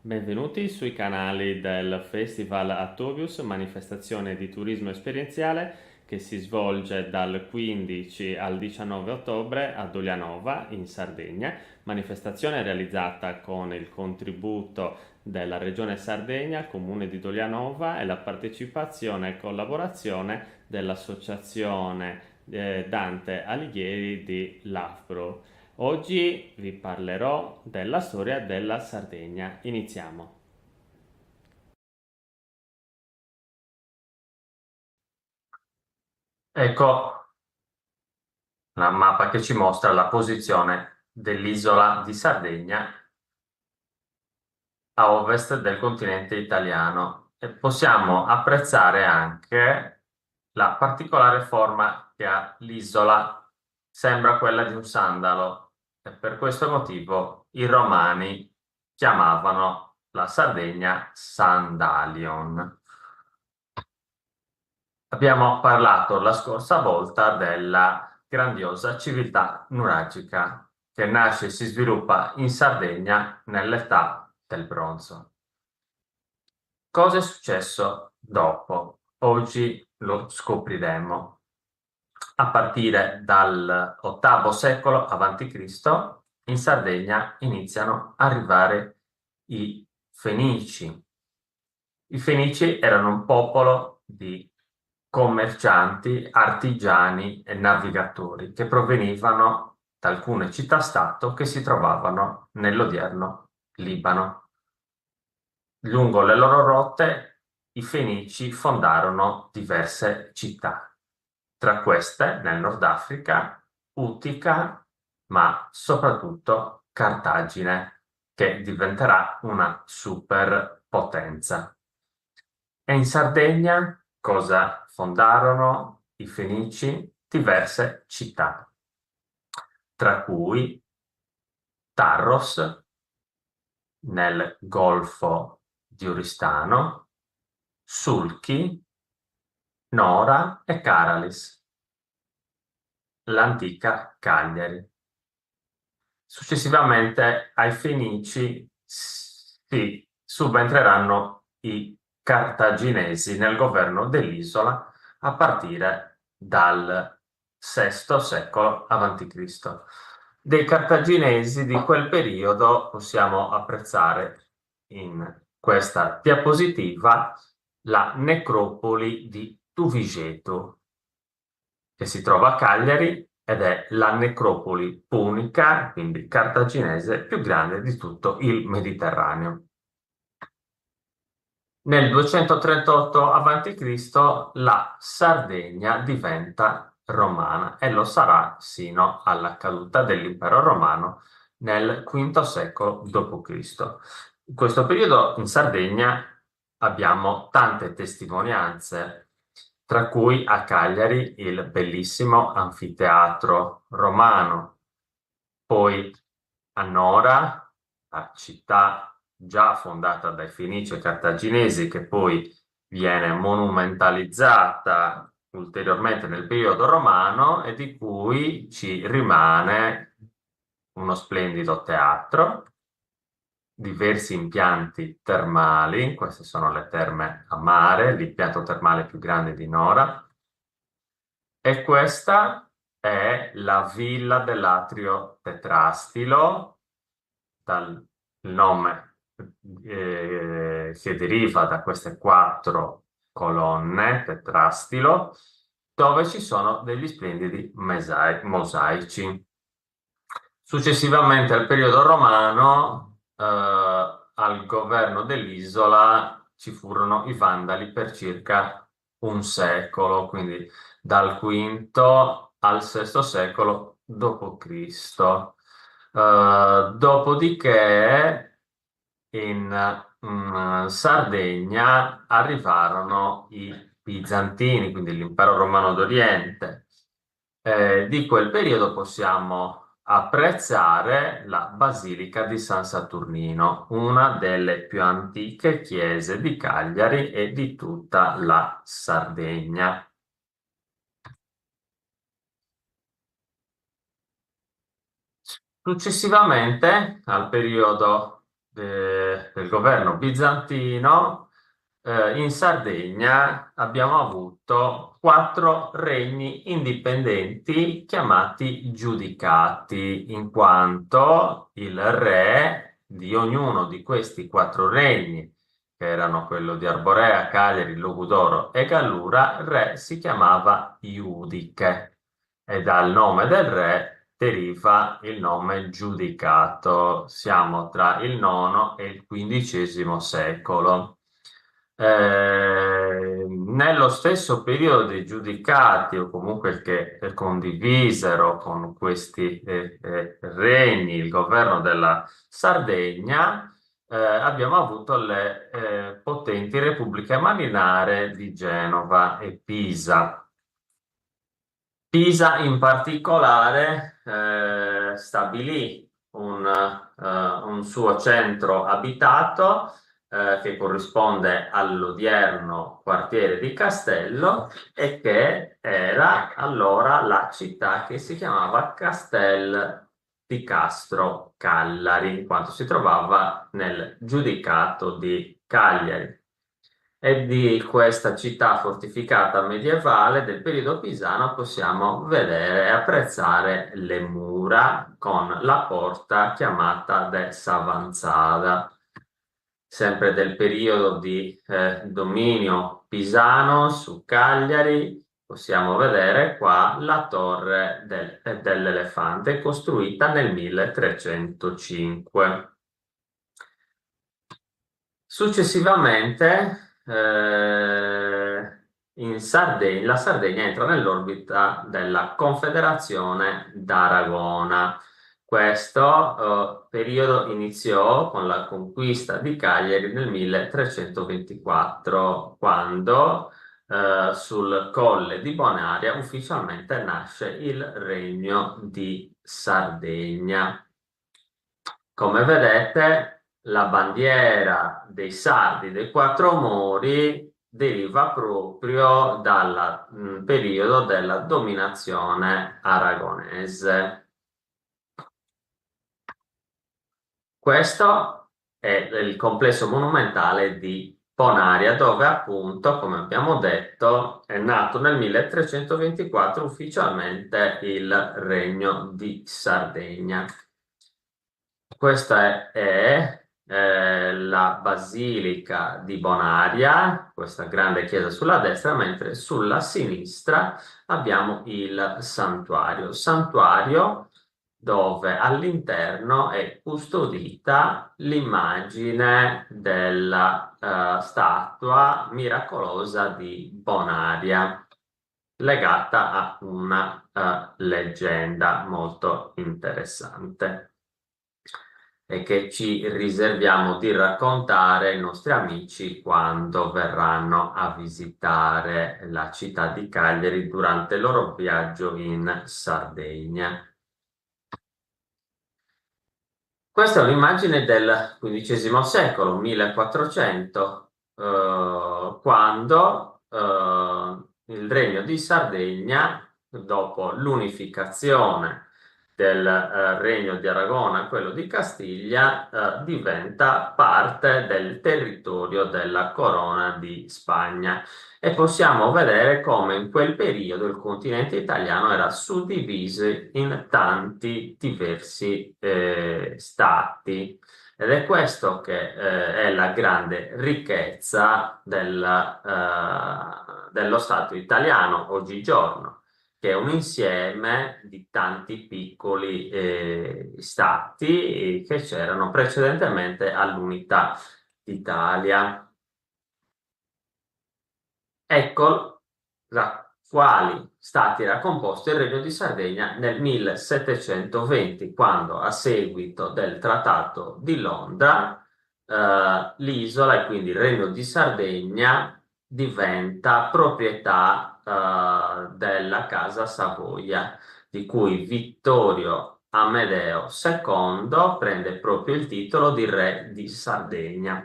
Benvenuti sui canali del Festival Attovius, manifestazione di turismo esperienziale che si svolge dal 15 al 19 ottobre a Dolianova in Sardegna, manifestazione realizzata con il contributo della Regione Sardegna, Comune di Dolianova e la partecipazione e collaborazione dell'Associazione Dante Alighieri di Loughborough. Oggi vi parlerò della storia della Sardegna. Iniziamo. Ecco la mappa che ci mostra la posizione dell'isola di Sardegna a ovest del continente italiano e possiamo apprezzare anche la particolare forma che ha l'isola, sembra quella di un sandalo e per questo motivo i romani chiamavano la Sardegna Sandalion. Abbiamo parlato la scorsa volta della grandiosa civiltà nuragica che nasce e si sviluppa in Sardegna nell'età del bronzo. Cosa è successo dopo? Oggi lo scopriremo. A partire dal VIII secolo a.C., in Sardegna iniziano a arrivare i Fenici. I Fenici erano un popolo di commercianti, artigiani e navigatori che provenivano da alcune città-stato che si trovavano nell'odierno Libano. Lungo le loro rotte, i Fenici fondarono diverse città, tra queste nel Nord Africa, Utica, ma soprattutto Cartagine, che diventerà una superpotenza. E in Sardegna cosa fondarono i Fenici? Diverse città, tra cui Tarros nel Golfo di Oristano, Sulchi, Nora e Caralis, l'antica Cagliari. Successivamente ai Fenici si subentreranno i Cartaginesi nel governo dell'isola a partire dal VI secolo a.C. Dei Cartaginesi di quel periodo possiamo apprezzare in questa diapositiva la necropoli di Tuvigetu, che si trova a Cagliari ed è la necropoli punica, quindi cartaginese, più grande di tutto il Mediterraneo. Nel 238 a.C. la Sardegna diventa romana e lo sarà sino alla caduta dell'impero romano nel V secolo d.C. In questo periodo in Sardegna abbiamo tante testimonianze, tra cui a Cagliari il bellissimo anfiteatro romano, poi a Nora, la città già fondata dai Fenici e Cartaginesi, che poi viene monumentalizzata ulteriormente nel periodo romano e di cui ci rimane uno splendido teatro, diversi impianti termali, queste sono le terme a mare, l'impianto termale più grande di Nora, e questa è la villa dell'Atrio Tetrastilo, dal il nome che deriva da queste quattro colonne, tetrastilo, dove ci sono degli splendidi mosaici. Successivamente al periodo romano, al governo dell'isola ci furono i Vandali per circa un secolo, quindi dal V al VI secolo d.C. Dopodiché in Sardegna arrivarono i Bizantini, quindi l'impero romano d'Oriente. Di quel periodo possiamo apprezzare la Basilica di San Saturnino, una delle più antiche chiese di Cagliari e di tutta la Sardegna. Successivamente, al periodo del governo bizantino, in Sardegna abbiamo avuto quattro regni indipendenti chiamati giudicati, in quanto il re di ognuno di questi quattro regni, che erano quello di Arborea, Cagliari, Logudoro e Gallura, il re si chiamava Iudice e dal nome del re deriva il nome giudicato. Siamo tra il IX e il XV secolo. Nello stesso periodo dei giudicati, o comunque che condivisero con questi regni il governo della Sardegna, abbiamo avuto le potenti repubbliche marinare di Genova e Pisa. Pisa in particolare stabilì un suo centro abitato che corrisponde all'odierno quartiere di Castello e che era allora la città che si chiamava Castel di Castro Cagliari, in quanto si trovava nel giudicato di Cagliari. E di questa città fortificata medievale del periodo pisano possiamo vedere e apprezzare le mura con la porta chiamata de Savanzada. Sempre del periodo di dominio pisano su Cagliari, possiamo vedere qua la torre dell'Elefante costruita nel 1305. Successivamente, la Sardegna entra nell'orbita della Confederazione d'Aragona. Questo periodo iniziò con la conquista di Cagliari nel 1324, quando sul Colle di Bonaria ufficialmente nasce il Regno di Sardegna. Come vedete, la bandiera dei Sardi dei Quattro Mori deriva proprio dal periodo della dominazione aragonese. Questo è il complesso monumentale di Bonaria, dove appunto, come abbiamo detto, è nato nel 1324 ufficialmente il Regno di Sardegna. Questa è la Basilica di Bonaria, questa grande chiesa sulla destra, mentre sulla sinistra abbiamo il santuario dove all'interno è custodita l'immagine della statua miracolosa di Bonaria, legata a una leggenda molto interessante e che ci riserviamo di raccontare ai nostri amici quando verranno a visitare la città di Cagliari durante il loro viaggio in Sardegna. Questa è un'immagine del XV secolo, 1400, quando il Regno di Sardegna, dopo l'unificazione del Regno di Aragona a quello di Castiglia, diventa parte del territorio della Corona di Spagna. E possiamo vedere come in quel periodo il continente italiano era suddiviso in tanti diversi stati. Ed è questo che è la grande ricchezza dello Stato italiano oggigiorno, che è un insieme di tanti piccoli stati che c'erano precedentemente all'unità d'Italia. Ecco da quali stati era composto il Regno di Sardegna nel 1720, quando a seguito del Trattato di Londra, l'isola e quindi il Regno di Sardegna diventa proprietà, della Casa Savoia, di cui Vittorio Amedeo II prende proprio il titolo di Re di Sardegna.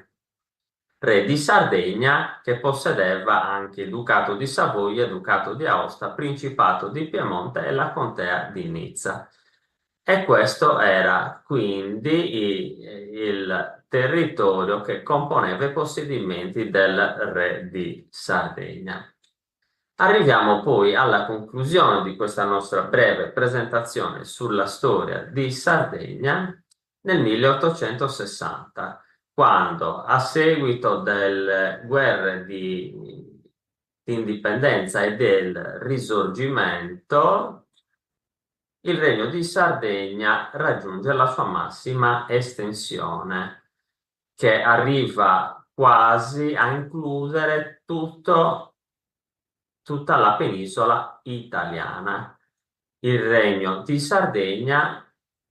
Re di Sardegna che possedeva anche il Ducato di Savoia, Ducato di Aosta, Principato di Piemonte e la Contea di Nizza. E questo era quindi il territorio che componeva i possedimenti del re di Sardegna. Arriviamo poi alla conclusione di questa nostra breve presentazione sulla storia di Sardegna nel 1860, quando a seguito delle guerre di indipendenza e del risorgimento, il Regno di Sardegna raggiunge la sua massima estensione, che arriva quasi a includere tutta la penisola italiana. Il Regno di Sardegna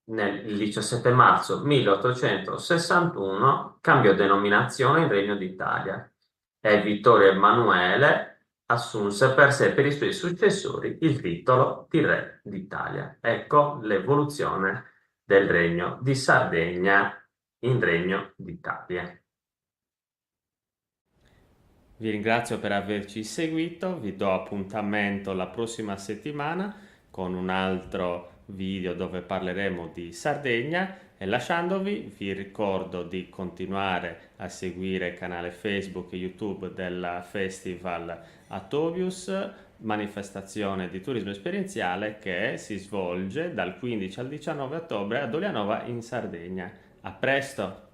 il 17 marzo 1861 cambiò denominazione in Regno d'Italia e Vittorio Emanuele assunse per sé e per i suoi successori il titolo di Re d'Italia. Ecco l'evoluzione del Regno di Sardegna in Regno d'Italia. Vi ringrazio per averci seguito, vi do appuntamento la prossima settimana con un altro video dove parleremo di Sardegna e lasciandovi vi ricordo di continuare a seguire il canale Facebook e YouTube del Festival Atovius, manifestazione di turismo esperienziale che si svolge dal 15 al 19 ottobre a Dolianova in Sardegna. A presto!